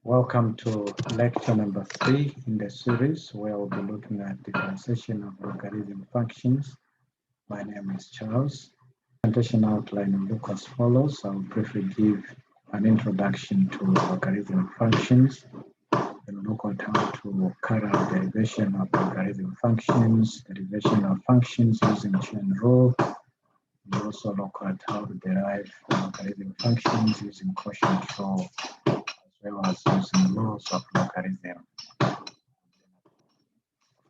Welcome to lecture number 3 in the series where we'll be looking at differentiation of logarithm functions. My name is Charles. The presentation outline will look as follows. I will briefly give an introduction to logarithm functions. Then we'll look at how to carry out derivation of logarithm functions, derivation of functions using chain rule. We'll also look at how to derive logarithm functions using quotient rule, as well as using laws of logarithm.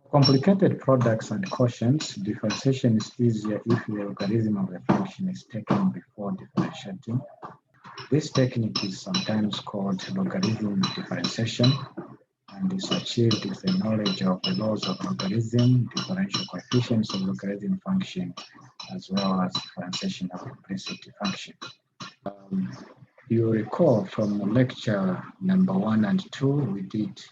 For complicated products and quotients, differentiation is easier if the logarithm of the function is taken before differentiating. This technique is sometimes called logarithm differentiation and is achieved with the knowledge of the laws of logarithm, differential coefficients of logarithm function, as well as differentiation of implicit function. You recall from lecture number 1 and 2, we did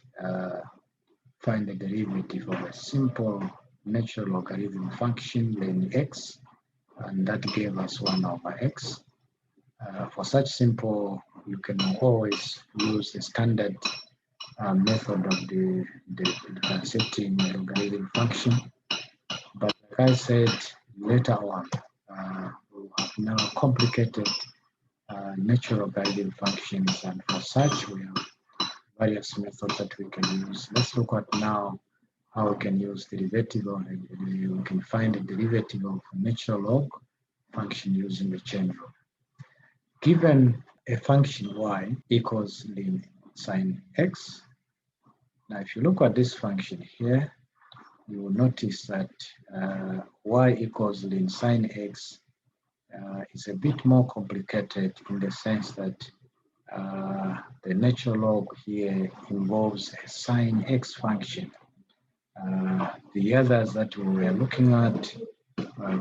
find the derivative of a simple natural logarithm function, len x, and that gave us 1 over x. For such simple, you can always use the standard method of the differentiating logarithm function. But like I said, later on, we have now complicated natural logarithm functions, and for such we have various methods that we can use. Let's look at now how we can use derivative, or we can find a derivative of natural log function using the chain rule. Given a function y equals len sine x, now if you look at this function here, you will notice that y equals len sine x is a bit more complicated in the sense that the natural log here involves a sine x function. The others that we were looking at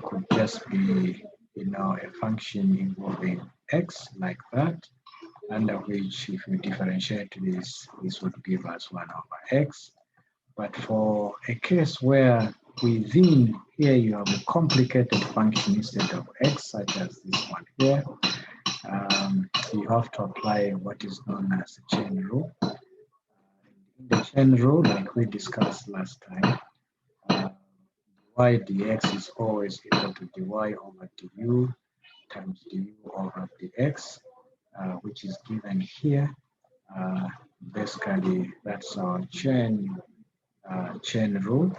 could just be, a function involving x like that, under which if we differentiate this would give us 1 over x. But for a case where within here you have a complicated function instead of x, such as this one here, you have to apply what is known as the chain rule. In the chain rule, like we discussed last time, y dx is always equal to dy over du times du over dx, which is given here. Basically, that's our chain rule.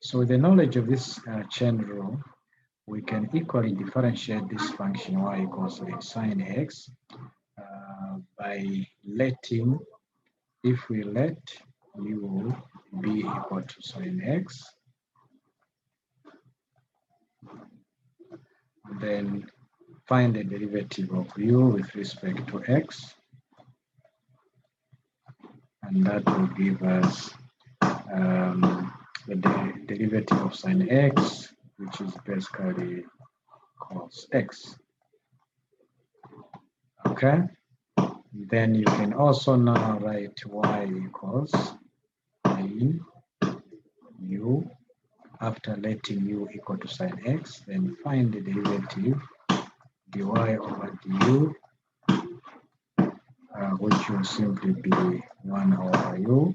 So with the knowledge of this chain rule, we can equally differentiate this function y equals len sine x by letting, if we let u be equal to sine x, then find the derivative of u with respect to x, and that will give us the derivative of sine x, which is basically cos x. Okay, then you can also now write y equals len u, after letting u equal to sine x, then find the derivative dy over du, which will simply be 1 over u.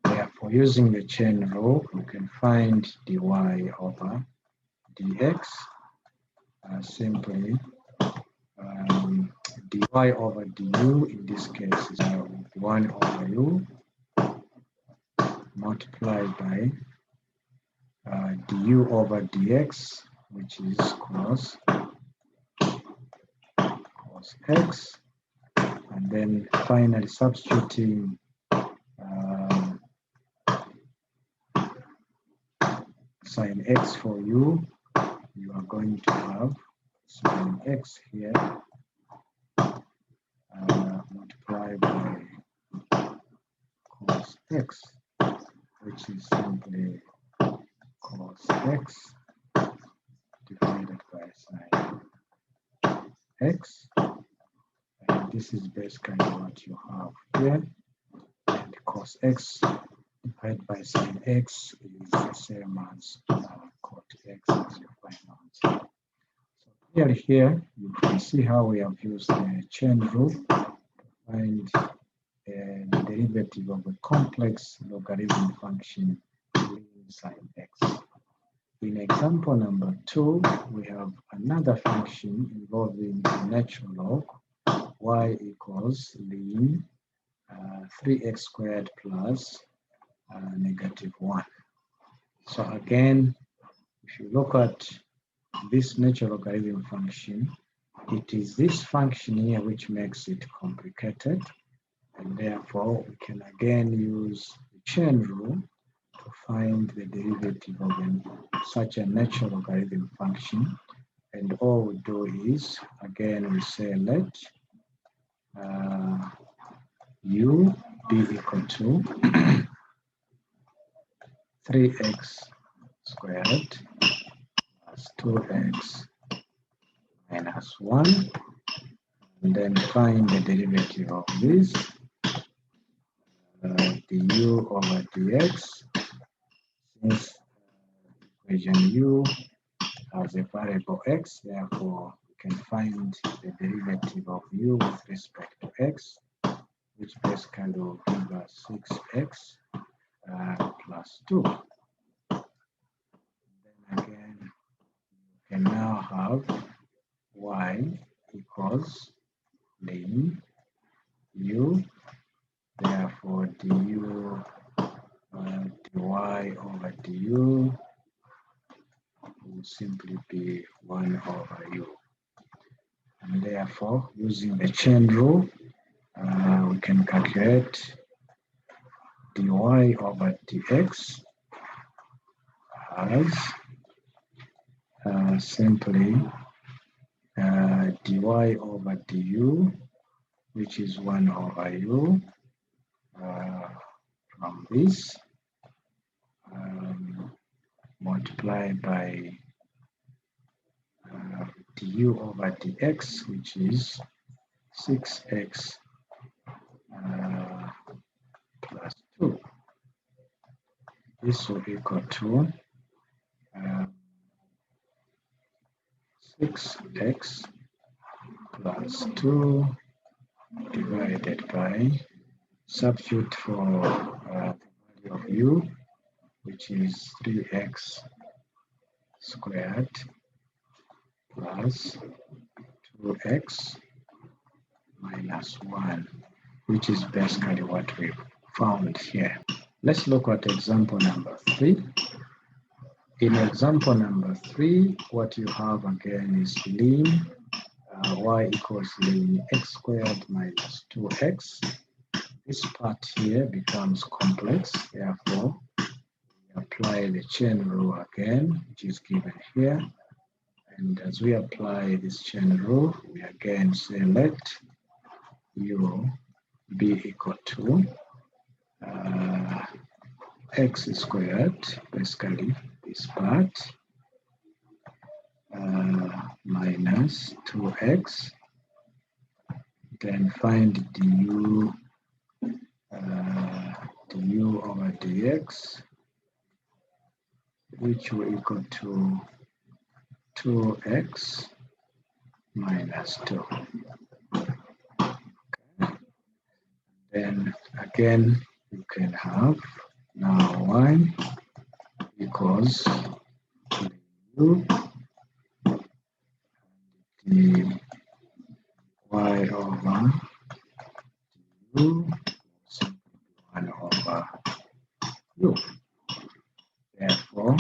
Therefore, using the chain rule, you can find dy over dx simply dy over du in this case is 1 over u multiplied by du over dx, which is cos x, and then finally substituting sine x for u, you are going to have sine x here multiplied by cos x, which is simply cos x divided by sine x, and this is basically what you have here, and cos x divided by sine x is the same as cot x, as you find out. So here you can see how we have used the chain rule to find the derivative of a complex logarithm function lean sine x. In example number 2, we have another function involving a natural log y equals lean 3x squared plus -1. So again, if you look at this natural logarithm function, it is this function here which makes it complicated, and therefore we can again use the chain rule to find the derivative of such a natural logarithm function. And all we do is, again, we say let u be equal to 3x squared plus 2x minus 1, and then find the derivative of this du over dx. Since equation u has a variable x, therefore we can find the derivative of u with respect to x, which basically will give us 6x plus 2. Then again, you can now have y equals lean u, therefore du dy over du will simply be 1 over u. And therefore, using the chain rule, we can calculate dy over dx as simply dy over du, which is 1 over u, from this, multiplied by du over dx, which is 6x plus 2. This will equal to 6x plus 2 divided by, substitute for the value of u, which is 3x squared plus 2x minus 1, which is basically what we found here. Let's look at example number 3. In example number 3, what you have again is lean y equals lean x squared minus 2x. This part here becomes complex, therefore we apply the chain rule again, which is given here. And as we apply this chain rule, we again say let u be equal to x squared, basically this part, minus 2x, then find du over dx, which will equal to 2x minus 2. Okay. Then again, you can have now y equals u, the y over u, 1 over u. Therefore,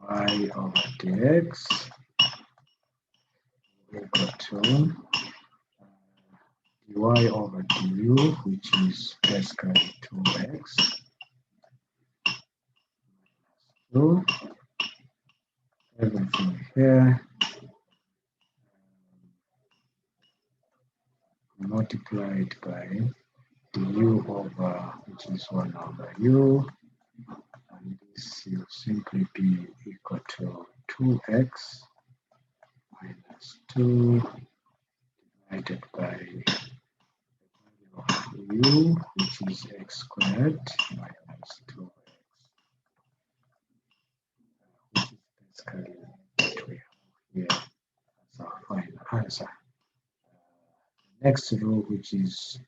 y over dx equal to dy over du, which is basically 2x, 2, everything here, multiplied by du over, which is 1 over u, and this will simply be equal to 2x minus 2 divided by the value of u, which is x squared minus 2x, which is basically what we have here. answer. Next rule, which is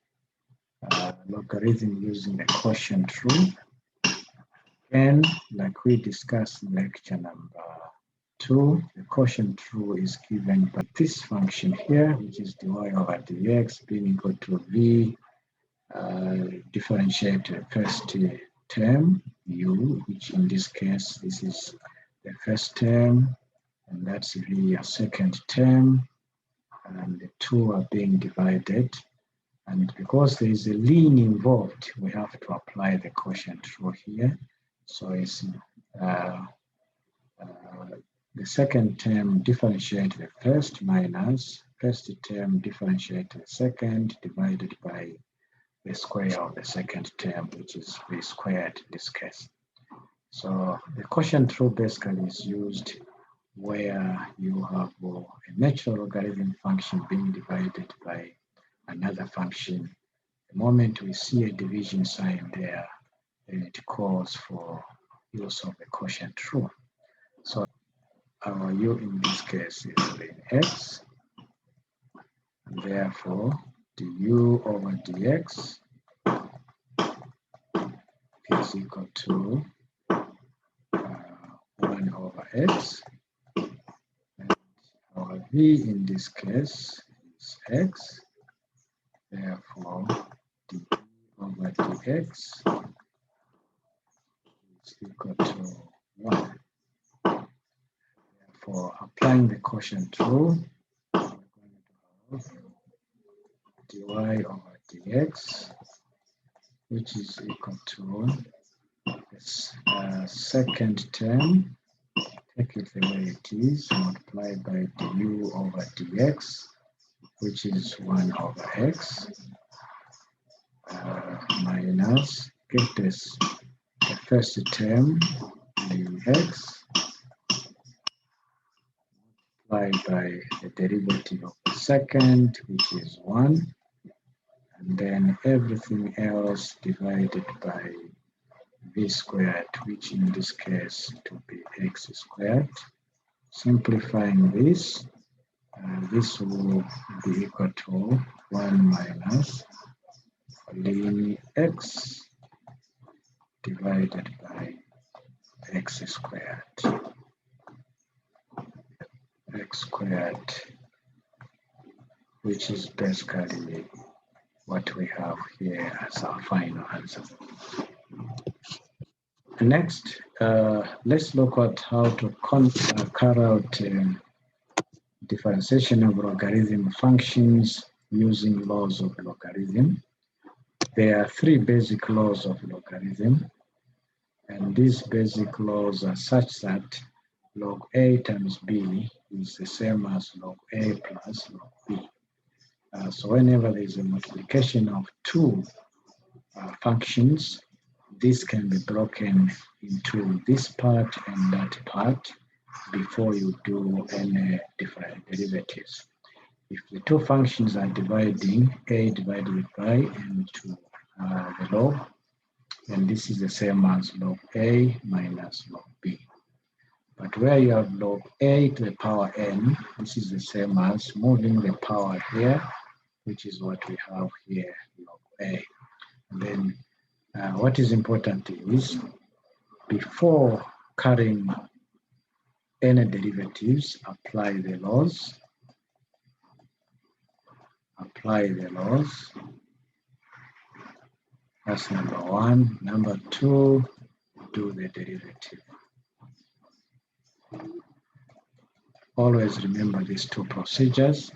logarithm using the quotient rule. And like we discussed in lecture number 2, the quotient rule is given by this function here, which is dy over dx being equal to v differentiate the first term u, which in this case this is the first term, and that's v a second term, and the two are being divided. And because there is a lien involved, we have to apply the quotient rule here. So it's the second term differentiate the first minus first term differentiate the second divided by the square of the second term, which is v squared in this case. So the quotient rule basically is used where you have a natural logarithm function being divided by another function. The moment we see a division sign there, then it calls for use of the quotient rule. So our u in this case is ln x, and therefore du over dx is equal to 1 over x, and our v in this case is x, therefore du over dx is equal to 1. Therefore, applying the quotient rule, we're going to have dy over dx, which is equal to this second term, take it the way it is, multiplied by du over dx, which is 1 over x, minus, get this, the first term, x, multiplied by the derivative of the second, which is 1, and then everything else divided by v squared, which in this case it will be x squared. Simplifying this, this will be equal to 1 minus ln x divided by x squared. X squared, which is basically what we have here as our final answer. Next, let's look at how to carry out differentiation of logarithm functions using laws of logarithm. There are 3 basic laws of logarithm, and these basic laws are such that log a times b is the same as log a plus log b. So whenever there is a multiplication of 2 functions, this can be broken into this part and that part before you do any different derivatives. If the 2 functions are dividing, a divided by into the log, then this is the same as log a minus log b. But where you have log a to the power n, this is the same as moving the power here, which is what we have here, log a. And then what is important is, before carrying any derivatives, apply the laws. Apply the laws. That's number 1. Number 2, do the derivative. Always remember these 2 procedures.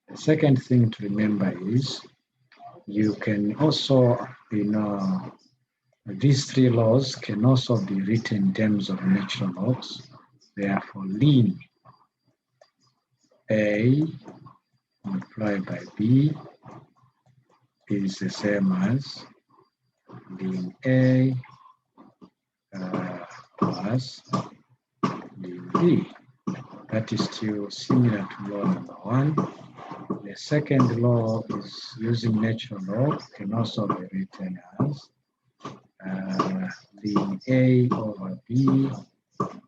The second thing to remember is, you can also, these 3 laws can also be written in terms of natural logs. Therefore, ln a multiplied by b is the same as ln a plus ln b. That is still similar to law number 1. The second law is using natural log, can also be written as ln a over b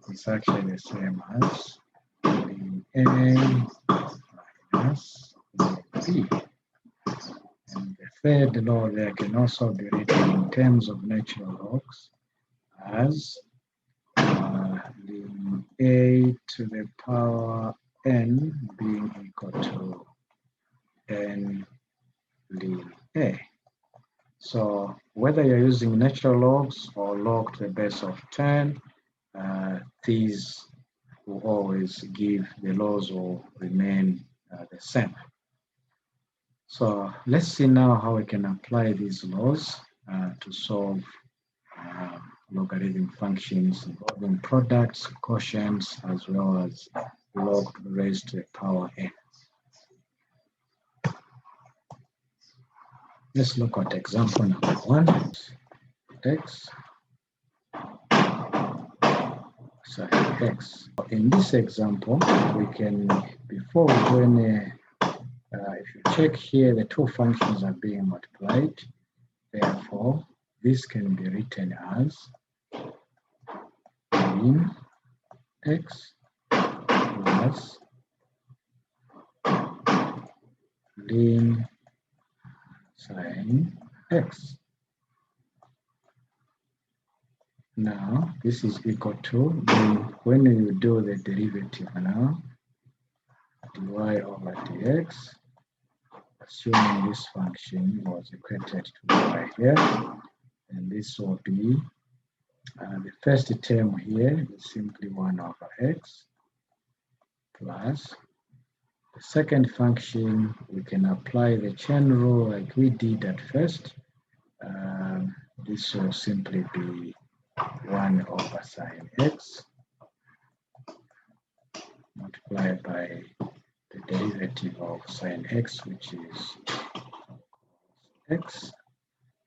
is actually the same as ln a minus AB. And the third law there can also be written in terms of natural logs as ln A to the power n being equal to n ln A. So whether you're using natural logs or log to the base of 10, these will always give, the laws will remain the same. So let's see now how we can apply these laws to solve logarithm functions involving products, quotients, as well as log raised to the power n. Let's look at example number 1, x sine x. In this example, we can, before we go any, if you check here, the two functions are being multiplied. Therefore, this can be written as ln x plus ln sine x. Now, this is equal to, when you do the derivative now, dy over dx, assuming this function was equated to y here, and this will be, the first term here is simply 1 over x, plus the second function, we can apply the chain rule like we did at first. This will simply be 1 over sine x multiplied by the derivative of sine x, which is x,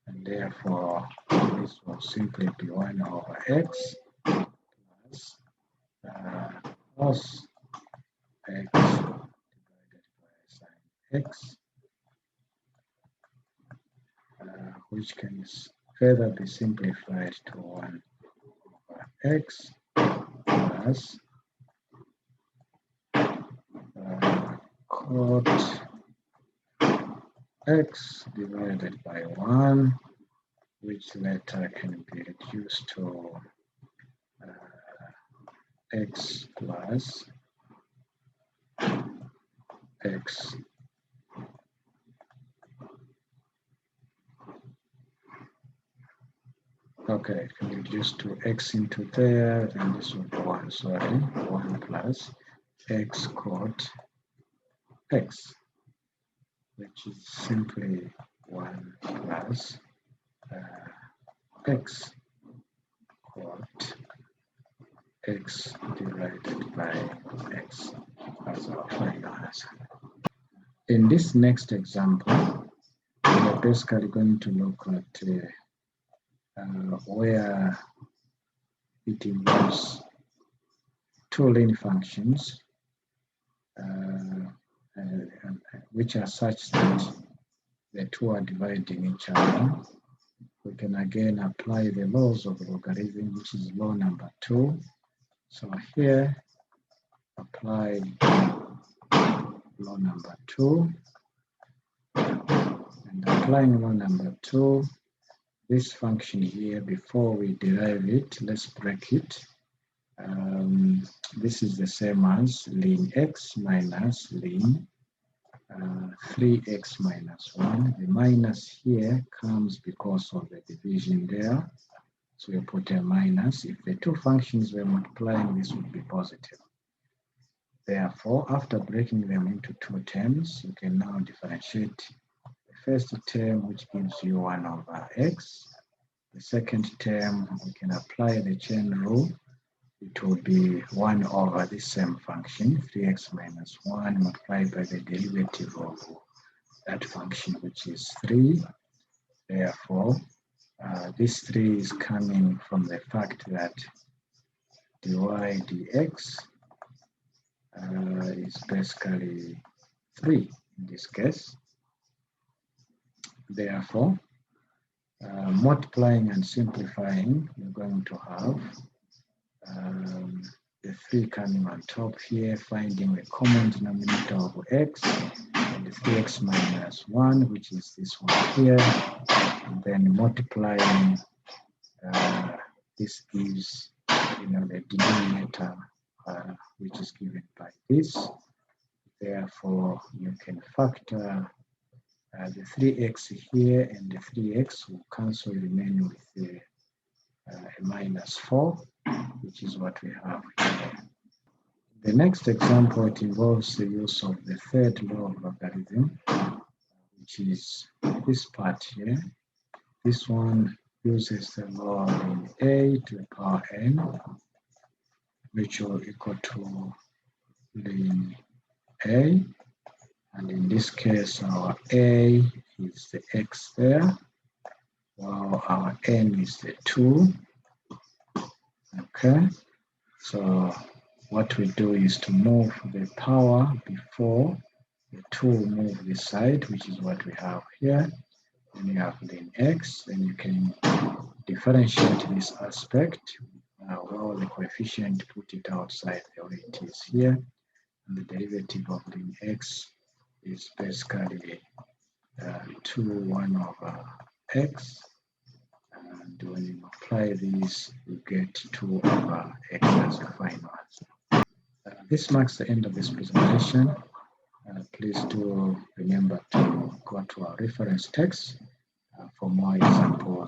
and therefore this will simply be 1 over x plus cos x divided by sine x, which can further be simplified to 1 over x plus cot x divided by 1, which later can be reduced to x plus x okay, it can reduce to x into there, and this will be 1, sorry, 1 plus x cot x, which is simply 1 plus x cot x divided by x as our final answer. In this next example, we are basically going to look at where it involves two linear functions which are such that the two are dividing each other. We can again apply the laws of logarithm, which is law number 2. So here, apply law number 2, and applying law number 2, this function here, before we derive it, let's break it. This is the same as ln x minus ln 3x minus 1. The minus here comes because of the division there. So we put a minus. If the two functions were multiplying, this would be positive. Therefore, after breaking them into two terms, you can now differentiate the first term, which gives you 1 over x. The second term, we can apply the chain rule. It will be 1 over this same function, 3x minus 1, multiplied by the derivative of that function, which is 3. Therefore, this 3 is coming from the fact that dy dx is basically 3 in this case. Therefore, multiplying and simplifying, you're going to have the 3 coming on top here, finding the common denominator of x, and the 3x minus 1, which is this one here, and then multiplying, this gives, the denominator, which is given by this. Therefore, you can factor the 3x here, and the 3x will cancel, remain with a minus 4, which is what we have here. The next example, it involves the use of the third law of logarithm, which is this part here. This one uses the law in a to the power n, which will equal to ln a, and in this case our a is the x there, while our n is the 2. Okay, so what we do is to move the power before the 2 move this side, which is what we have here. Then you have ln x, then you can differentiate this aspect. Well, the coefficient, put it outside the way it is here. And the derivative of ln x is basically 2 1 over x. And when you apply these, you get 2 over x as your final answer. This marks the end of this presentation. Please do remember to go to our reference text for more examples.